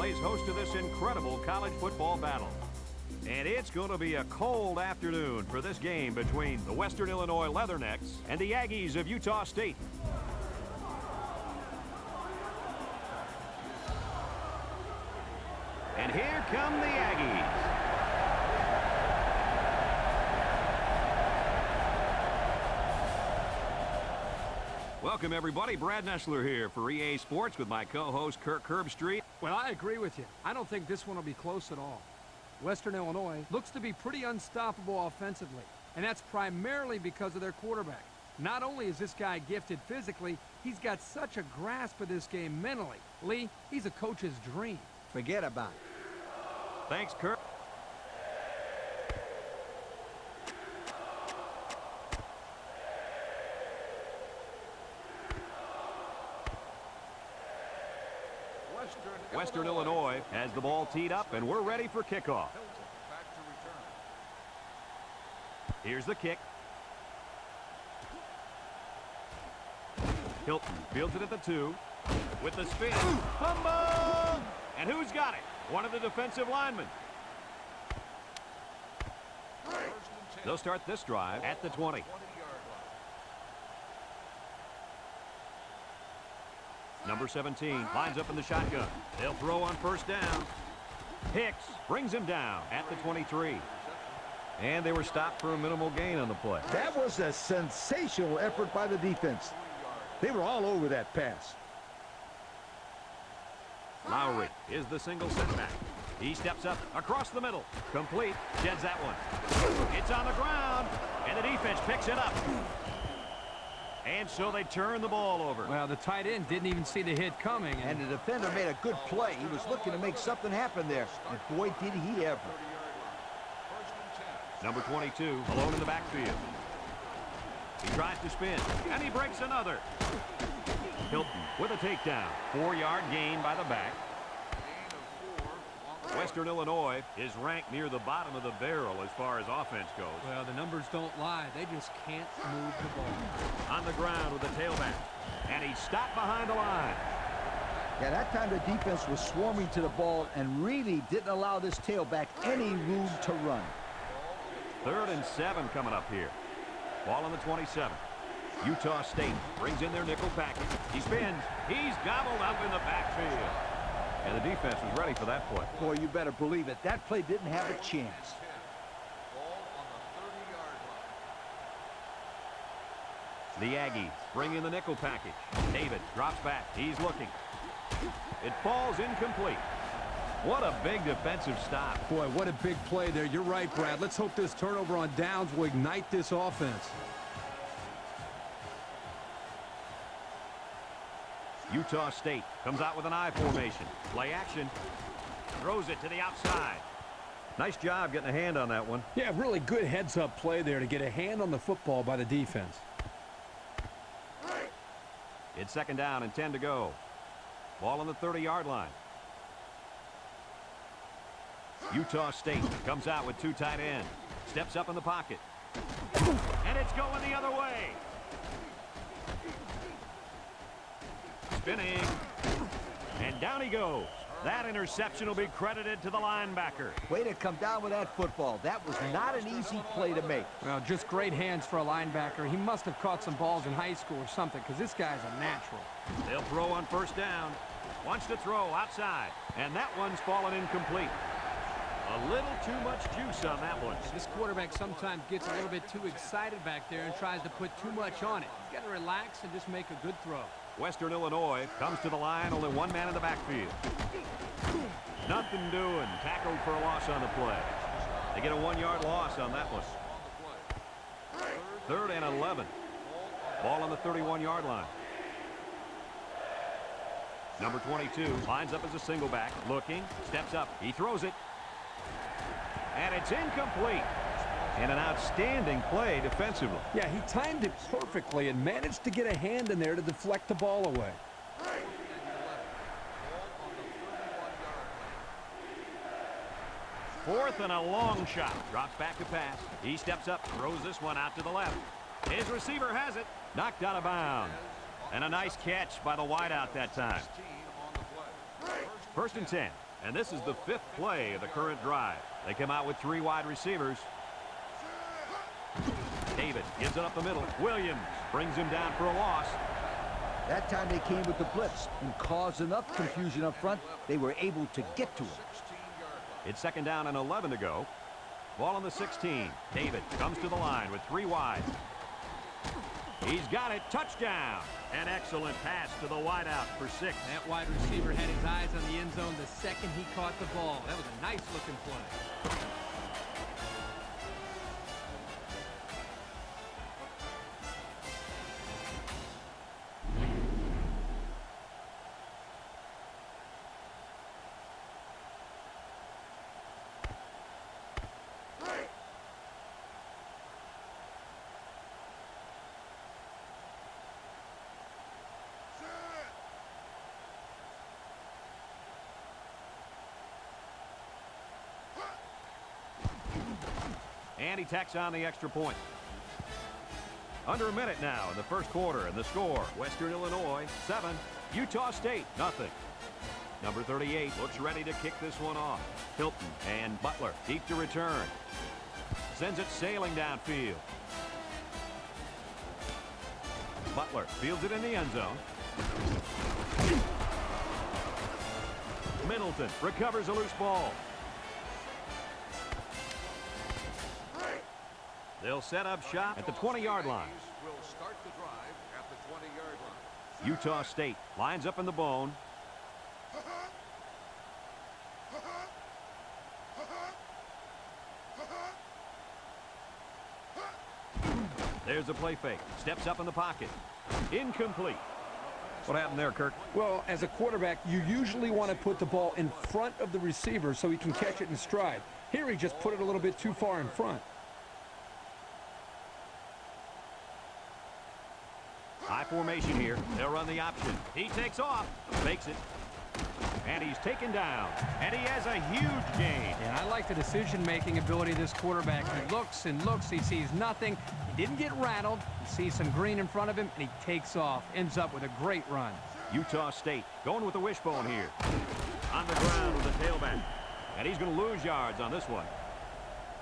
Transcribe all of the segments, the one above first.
plays host to this incredible college football battle. And it's going to be a cold afternoon for this game between the Western Illinois Leathernecks and the Aggies of Utah State. And here come the Aggies. Welcome, everybody. Brad Nessler here for EA Sports with my co-host Kirk Herbstreit. Well, I agree with you. I don't think this one will be close at all. Western Illinois looks to be pretty unstoppable offensively, and that's primarily because of their quarterback. Not only is this guy gifted physically, he's got such a grasp of this game mentally. Lee, he's a coach's dream. Forget about it. Thanks, Kirk. Western Illinois has the ball teed up, and we're ready for kickoff. Here's the kick. Hilton fields it at the 2. With the spin. Fumble! And who's got it? One of the defensive linemen. They'll start this drive at the 20. Number 17 lines up in the shotgun. They'll throw on first down. Hicks brings him down at the 23. And they were stopped for a minimal gain on the play. That was a sensational effort by the defense. They were all over that pass. Lowry is the single setback. He steps up across the middle. Complete. Sheds that one. It's on the ground. And the defense picks it up. And so they turn the ball over. Well, the tight end didn't even see the hit coming. And the defender made a good play. He was looking to make something happen there. And boy, did he ever. Number 22, alone in the backfield. He tries to spin, and he breaks another. Hilton with a takedown. 4-yard gain by the back. Western Illinois is ranked near the bottom of the barrel as far as offense goes. Well, the numbers don't lie. They just can't move the ball. On the ground with the tailback. And he stopped behind the line. Yeah, that time the defense was swarming to the ball and really didn't allow this tailback any room to run. 3rd and 7 coming up here. Ball on the 27. Utah State brings in their nickel package. He spins. He's gobbled up in the backfield. And the defense was ready for that play. Boy, you better believe it. That play didn't have a chance. The Aggies bring in the nickel package. David drops back. He's looking. It falls incomplete. What a big defensive stop. Boy, what a big play there. You're right, Brad. Let's hope this turnover on downs will ignite this offense. Utah State comes out with an I formation. Play action. Throws it to the outside. Nice job getting a hand on that one. Yeah, really good heads-up play there to get a hand on the football by the defense. It's 2nd down and 10 to go. Ball on the 30-yard line. Utah State comes out with 2 tight ends. Steps up in the pocket. And it's going the other way. Spinning. And down he goes. That interception will be credited to the linebacker. Way to come down with that football. That was not an easy play to make. Well, just great hands for a linebacker. He must have caught some balls in high school or something, because this guy's a natural. They'll throw on first down. Wants to throw outside. And that one's fallen incomplete. A little too much juice on that one. This quarterback sometimes gets a little bit too excited back there and tries to put too much on it. He's got to relax and just make a good throw. Western Illinois comes to the line, only 1 man in the backfield. Nothing doing. Tackled for a loss on the play. They get a 1-yard loss on that one. 3rd and 11. Ball on the 31-yard line. Number 22 lines up as a single back. Looking. Steps up. He throws it. And it's incomplete. And an outstanding play defensively. Yeah, he timed it perfectly and managed to get a hand in there to deflect the ball away. 4th and a long shot. Drops back to pass. He steps up, throws this one out to the left. His receiver has it. Knocked out of bounds. And a nice catch by the wideout that time. 1st and 10. And this is the 5th play of the current drive. They come out with 3 wide receivers. David gives it up the middle. Williams brings him down for a loss. That time they came with the blitz and caused enough confusion up front, they were able to get to him. It's 2nd down and 11 to go. Ball on the 16. David comes to the line with 3 wide. He's got it. Touchdown. An excellent pass to the wideout for 6. That wide receiver had his eyes on the end zone the second he caught the ball. That was a nice-looking play. And he tacks on the extra point. Under a minute now in the first quarter, and the score, Western Illinois 7, Utah State nothing. Number 38 looks ready to kick this one off. Hilton and Butler deep to return. Sends it sailing downfield. Butler fields it in the end zone. Middleton recovers a loose ball. They'll set up shop at the 20-yard line. Will start the drive at the 20-yard line. Utah State lines up in the bone. There's a play fake. Steps up in the pocket. Incomplete. What happened there, Kirk? Well, as a quarterback, you usually want to put the ball in front of the receiver so he can catch it in stride. Here he just put it a little bit too far in front. High formation here. They'll run the option. He takes off. Fakes it. And he's taken down. And he has a huge gain. And I like the decision-making ability of this quarterback. He looks and looks. He sees nothing. He didn't get rattled. He sees some green in front of him, and he takes off. Ends up with a great run. Utah State going with the wishbone here. On the ground with the tailback. And he's going to lose yards on this one.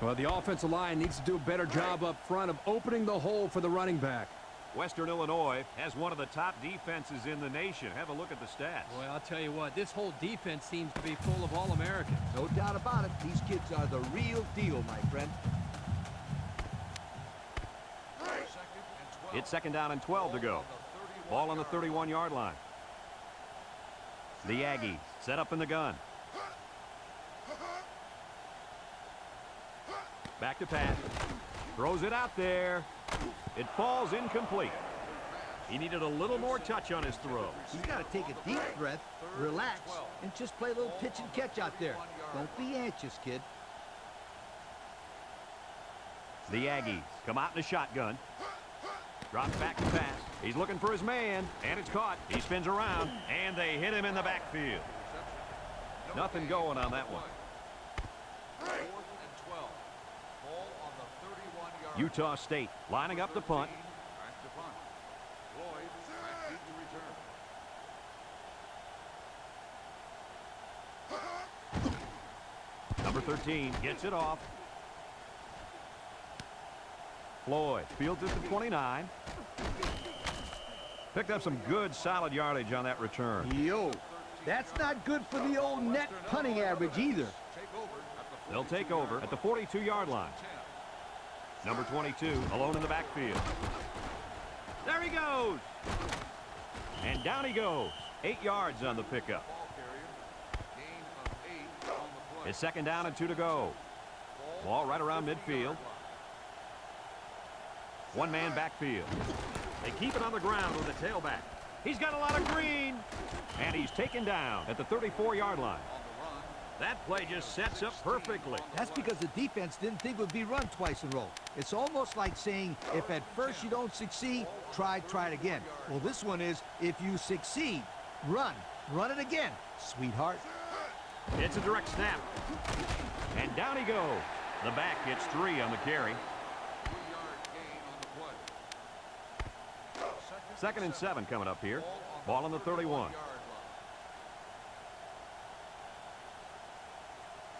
Well, the offensive line needs to do a better job up front of opening the hole for the running back. Western Illinois has one of the top defenses in the nation. Have a look at the stats. Well, I'll tell you what, this whole defense seems to be full of All-Americans. No doubt about it. These kids are the real deal, my friend. It's 2nd down and 12 to go. Ball on the 31-yard line. The Aggies set up in the gun. Back to pass. Throws it out there. It falls incomplete. He needed a little more touch on his throw. He's got to take a deep breath, relax, and just play a little pitch and catch out there. Don't be anxious, kid. The Aggies come out in a shotgun. Drops back to pass. He's looking for his man, and it's caught. He spins around, and they hit him in the backfield. Nothing going on that one. Utah State lining up the punt. Number 13 gets it off. Floyd fields it to 29. Picked up some good solid yardage on that return. Yo, that's not good for the old net punting average either. They'll take over at the 42-yard line. Number 22 alone in the backfield. There he goes. And down he goes. 8 yards on the pickup. It's 2nd down and 2 to go. Ball right around midfield. One-man backfield. They keep it on the ground with the tailback. He's got a lot of green. And he's taken down at the 34-yard line. That play just sets up perfectly. That's because the defense didn't think it would be run twice in a row. It's almost like saying, if at first you don't succeed, try it again. Well, this one is, if you succeed, run it again, sweetheart. It's a direct snap. And down he goes. The back gets 3 on the carry. 2nd and 7 coming up here. Ball on the 31.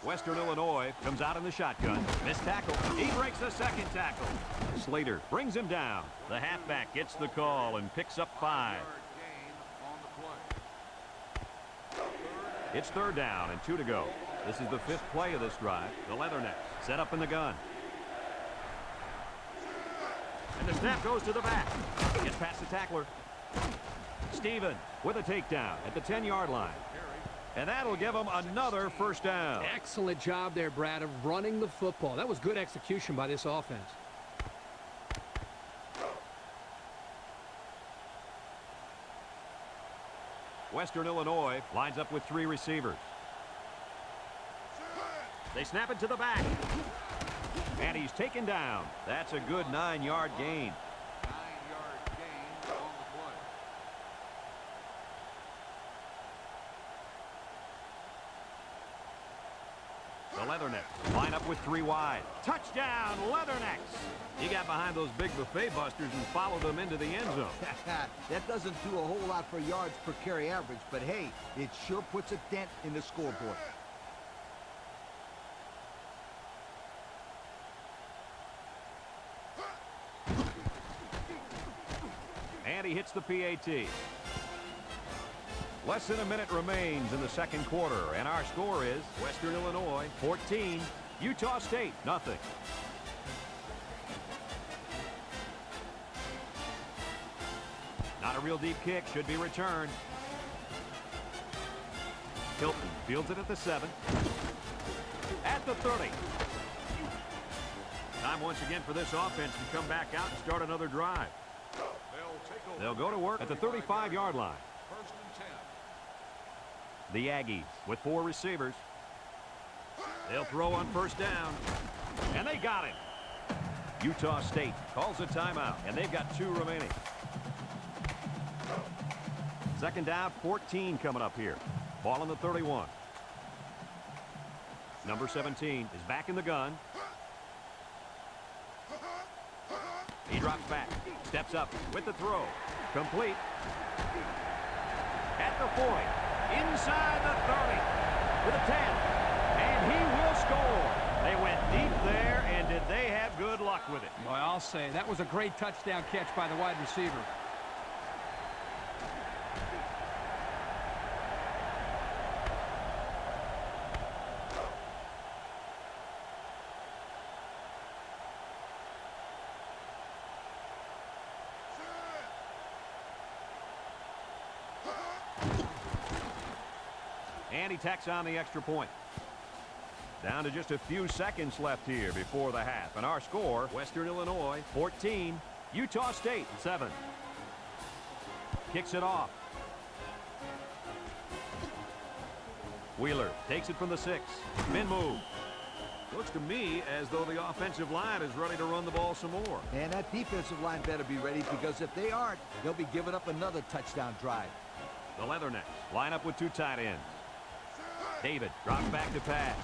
Western Illinois comes out in the shotgun. Missed tackle. He breaks the second tackle. Slater brings him down. The halfback gets the call and picks up 5. It's third down and 2 to go. This is the 5th play of this drive. The Leathernecks set up in the gun. And the snap goes to the back. Gets past the tackler. Steven with a takedown at the 10-yard line. And that'll give them another first down. Excellent job there, Brad, of running the football. That was good execution by this offense. Western Illinois lines up with 3 receivers. They snap it to the back. And he's taken down. That's a good 9-yard gain. 9-yard gain on the play. The Leathernecks line up with 3 wide. Touchdown, Leathernecks! He got behind those big buffet busters and followed them into the end zone. That doesn't do a whole lot for yards per carry average, but hey, it sure puts a dent in the scoreboard. And he hits the PAT. Less than a minute remains in the second quarter, and our score is Western Illinois 14, Utah State nothing. Not a real deep kick, should be returned. Hilton fields it at the 7. At the 30. Time once again for this offense to come back out and start another drive. They'll go to work at the 35-yard line. First and 10. The Aggies with 4 receivers. They'll throw on first down. And they got him. Utah State calls a timeout, and they've got 2 remaining. Second down, 14 coming up here. Ball on the 31. Number 17 is back in the gun. He drops back, steps up with the throw. Complete. At the 40. Inside the 30. With a 10. And he will score. They went deep there, and did they have good luck with it? Boy, I'll say, that was a great touchdown catch by the wide receiver. And he tacks on the extra point. Down to just a few seconds left here before the half. And our score, Western Illinois 14, Utah State 7. Kicks it off. Wheeler takes it from the 6. Min move. Looks to me as though the offensive line is ready to run the ball some more. And that defensive line better be ready, because if they aren't, they'll be giving up another touchdown drive. The Leathernecks line up with 2 tight ends. David drops back to pass.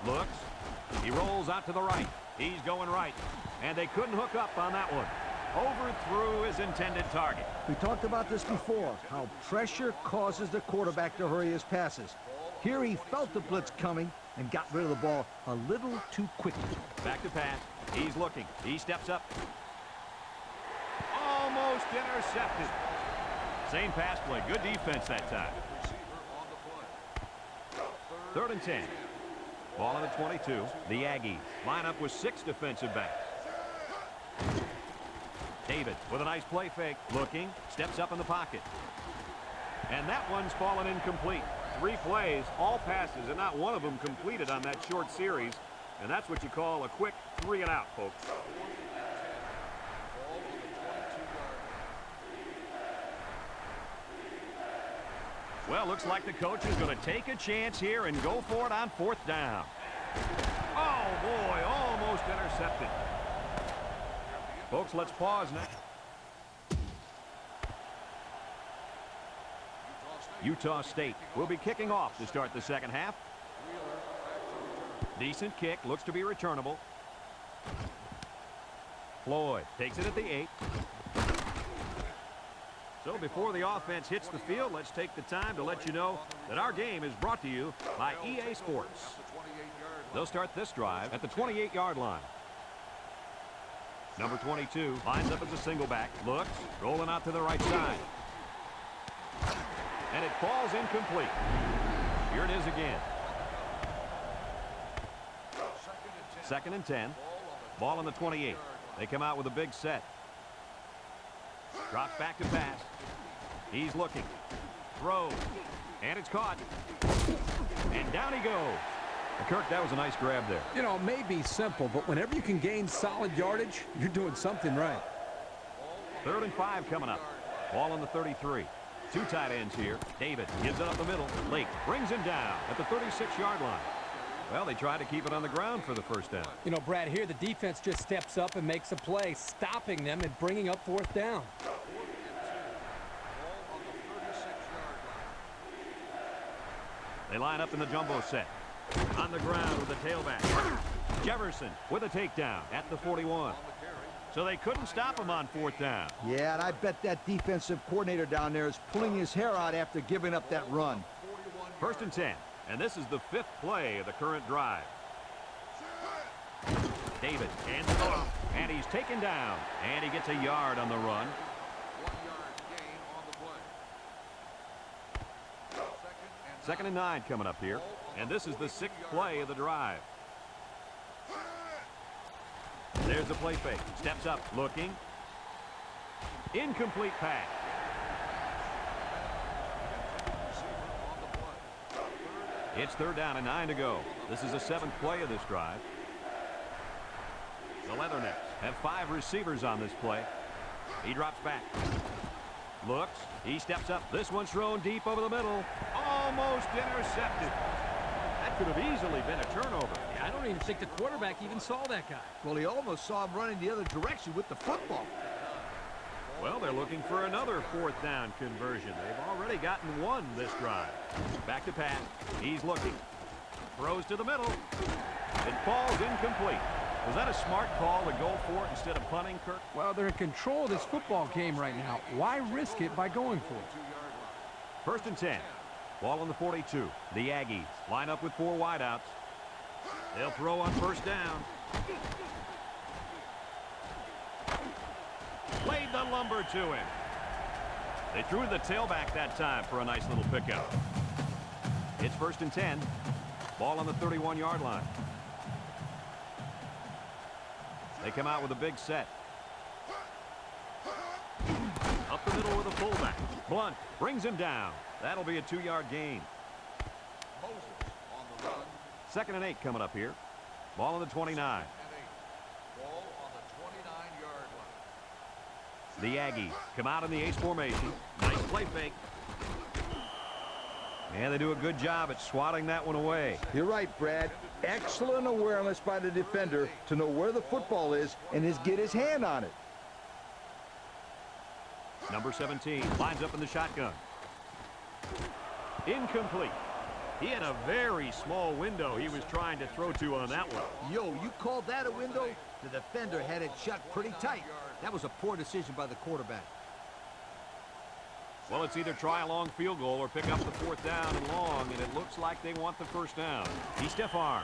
Looks. He rolls out to the right. He's going right. And they couldn't hook up on that one. Overthrew his intended target. We talked about this before, how pressure causes the quarterback to hurry his passes. Here he felt the blitz coming and got rid of the ball a little too quickly. Back to pass. He's looking. He steps up. Almost intercepted. Same pass play. Good defense that time. Third and 10. Ball on the 22. The Aggies line up with 6 defensive backs. David with a nice play fake. Looking. Steps up in the pocket. And that one's fallen incomplete. 3 plays, all passes, and not one of them completed on that short series. And that's what you call a quick 3 and out, folks. Well, looks like the coach is going to take a chance here and go for it on 4th down. Oh, boy, almost intercepted. Folks, let's pause now. Utah State will be kicking off to start the second half. Decent kick, looks to be returnable. Floyd takes it at the 8. So before the offense hits the field, let's take the time to let you know that our game is brought to you by EA Sports. They'll start this drive at the 28-yard line. Number 22 lines up as a single back, looks, rolling out to the right side. And it falls incomplete. Here it is again. 2nd and 10. Ball on the 28. They come out with a big set. Drops back to pass. He's looking. Throws. And it's caught. And down he goes. Kirk, that was a nice grab there. You know, it may be simple, but whenever you can gain solid yardage, you're doing something right. 3rd and 5 coming up. Ball on the 33. 2 tight ends here. David gives it up the middle. Lake brings him down at the 36-yard line. Well, they try to keep it on the ground for the first down. You know, Brad, here the defense just steps up and makes a play, stopping them and bringing up 4th down. They line up in the jumbo set. On the ground with the tailback. Jefferson with a takedown at the 41. So they couldn't stop him on 4th down. Yeah, and I bet that defensive coordinator down there is pulling his hair out after giving up that run. 1st and 10. And this is the 5th play of the current drive. David hands it off. And he's taken down. And he gets a yard on the run. 1-yard gain on the play. 2nd and 9 coming up here. And this is the 6th play of the drive. There's the play fake. Steps up, looking. Incomplete pass. It's 3rd down and 9 to go. This is the 7th play of this drive. The Leathernecks have 5 receivers on this play. He drops back. Looks. He steps up. This one's thrown deep over the middle. Almost intercepted. That could have easily been a turnover. Yeah, I don't even think the quarterback even saw that guy. Well, he almost saw him running the other direction with the football. Well, they're looking for another 4th down conversion. They've already gotten one this drive. Back to pass. He's looking. Throws to the middle. It falls incomplete. Was that a smart call to go for it instead of punting, Kirk? Well, they're in control of this football game right now. Why risk it by going for it? 1st and 10. Ball on the 42. The Aggies line up with 4 wideouts. They'll throw on 1st down. Laid the lumber to him. They threw the tailback that time for a nice little pickup. It's 1st and 10. Ball on the 31-yard line. They come out with a big set. Up the middle with a fullback. Blunt brings him down. That'll be a 2-yard gain. Moses on the run. 2nd and 8 coming up here. Ball on the 29. And 8. Ball on the 29-yard line. The Aggies come out in the ace formation. Nice play fake. And they do a good job at swatting that one away. You're right, Brad. Excellent awareness by the defender to know where the football is and get his hand on it. Number 17 lines up in the shotgun. Incomplete. He had a very small window he was trying to throw to on that one. Yo, you called that a window? The defender had it shut pretty tight. That was a poor decision by the quarterback. Well, it's either try a long field goal or pick up the 4th down and long, and it looks like they want the 1st down. He stiff arm.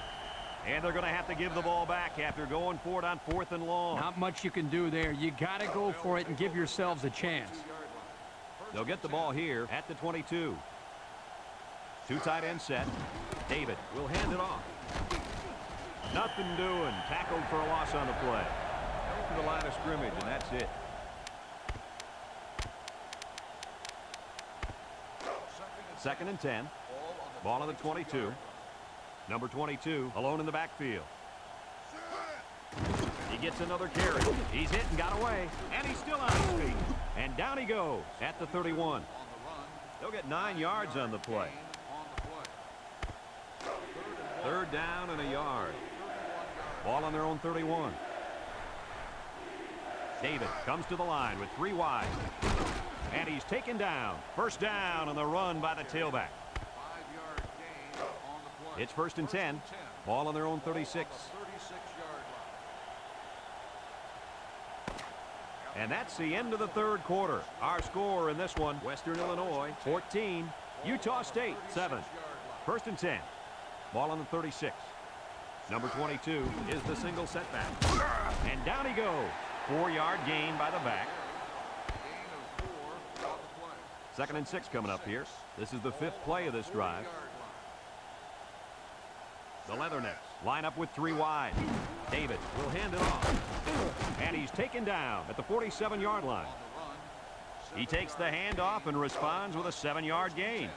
And they're going to have to give the ball back after going for it on 4th and long. Not much you can do there. You got to go for it and give yourselves a chance. They'll get the ball here at the 22. 2 tight end set. David will hand it off. Nothing doing. Tackled for a loss on the play. Held to the line of scrimmage, and that's it. Second and 10. Ball on the 22. Number 22 alone in the backfield. He gets another carry. He's hit and got away. And he's still on his feet. And down he goes at the 31. They'll get 9 yards on the play. 3rd down and a yard. Ball on their own 31. David comes to the line with 3 wide. And he's taken down. 1st down on the run by the tailback. 5-yard gain on the play. It's 1st and 10. Ball on their own 36. And that's the end of the third quarter. Our score in this one, Western Illinois 14, Utah State 7. First and 10. Ball on the 36. Number 22 is the single setback. And down he goes. 4-yard gain by the back. Second and 6 coming up here. This is the 5th play of this drive. The Leathernecks line up with 3 wide. David will hand it off. And he's taken down at the 47-yard line. He takes the handoff and responds with a 7-yard gain.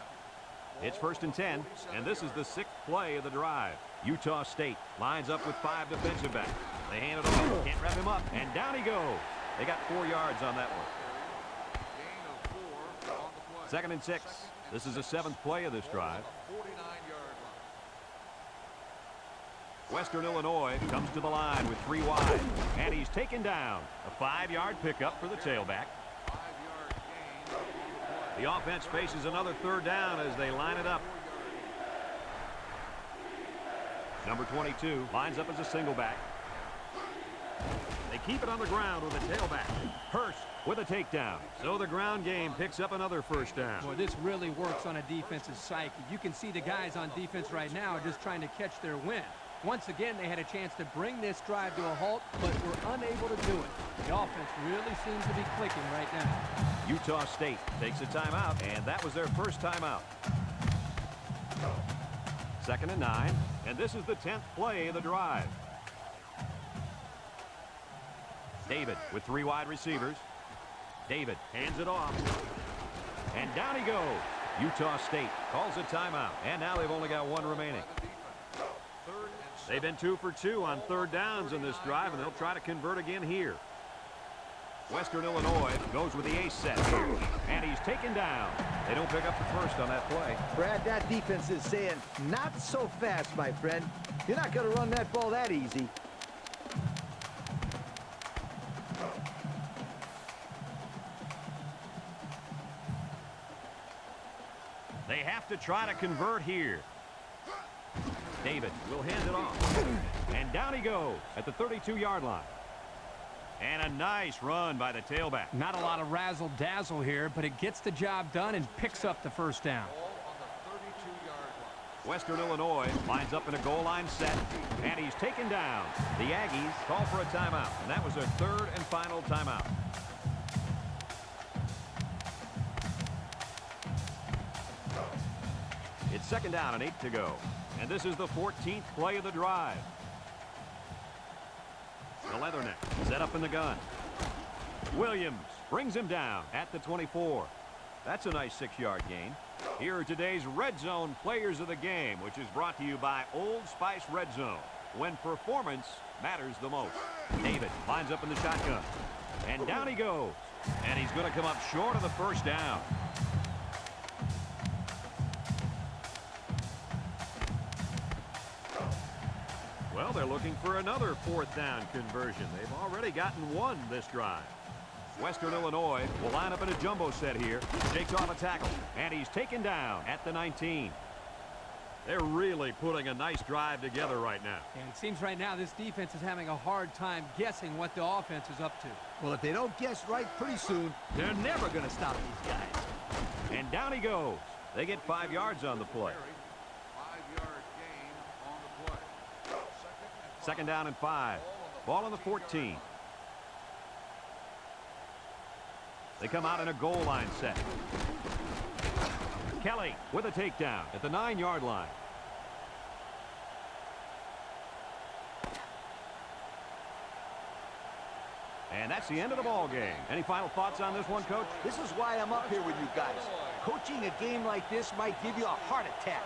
It's first and 10, and this is the 6th play of the drive. Utah State lines up with 5 defensive backs. They hand it off, can't wrap him up, and down he goes. They got 4 yards on that one. Second and 6. This is the 7th play of this drive. Western Illinois comes to the line with 3 wide, and he's taken down. A 5-yard pickup for the tailback. The offense faces another 3rd down as they line it up. Number 22 lines up as a single back. They keep it on the ground with a tailback. Hurst with a takedown. So the ground game picks up another 1st down. Boy, this really works on a defensive psyche. You can see the guys on defense right now are just trying to catch their wind. Once again, they had a chance to bring this drive to a halt, but were unable to do it. The offense really seems to be clicking right now. Utah State takes a timeout, and that was their first timeout. Second and 9, and this is the 10th play of the drive. David with 3 wide receivers. David hands it off. And down he goes. Utah State calls a timeout, and now they've only got 1 remaining. They've been 2 for 2 on 3rd downs in this drive, and they'll try to convert again here. Western Illinois goes with the ace set here, and he's taken down. They don't pick up the 1st on that play. Brad, that defense is saying, not so fast, my friend. You're not going to run that ball that easy. They have to try to convert here. David will hand it off. And down he goes at the 32-yard line. And a nice run by the tailback. Not a lot of razzle-dazzle here, but it gets the job done and picks up the 1st down. Western Illinois lines up in a goal line set, and he's taken down. The Aggies call for a timeout, and that was their 3rd and final timeout. It's 2nd down and 8 to go. And this is the 14th play of the drive. The Leathernecks set up in the gun. Williams brings him down at the 24. That's a nice 6-yard gain. Here are today's Red Zone Players of the Game, which is brought to you by Old Spice Red Zone, when performance matters the most. David lines up in the shotgun. And down he goes. And he's going to come up short of the 1st down. Well, they're looking for another 4th down conversion. They've already gotten 1 this drive. Western Illinois will line up in a jumbo set here. Shakes off a tackle, and he's taken down at the 19. They're really putting a nice drive together right now. And it seems right now this defense is having a hard time guessing what the offense is up to. Well, if they don't guess right pretty soon, they're never going to stop these guys. And down he goes. They get 5 yards on the play. 5-yard gain on the play. 2nd down and 5. Ball on the 14. They come out in a goal line set. Kelly with a takedown at the 9-yard line. And that's the end of the ball game. Any final thoughts on this one, Coach? This is why I'm up here with you guys. Coaching a game like this might give you a heart attack.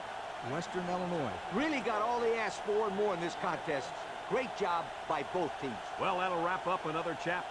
Western Illinois really got all they asked for and more in this contest. Great job by both teams. Well, that'll wrap up another chapter.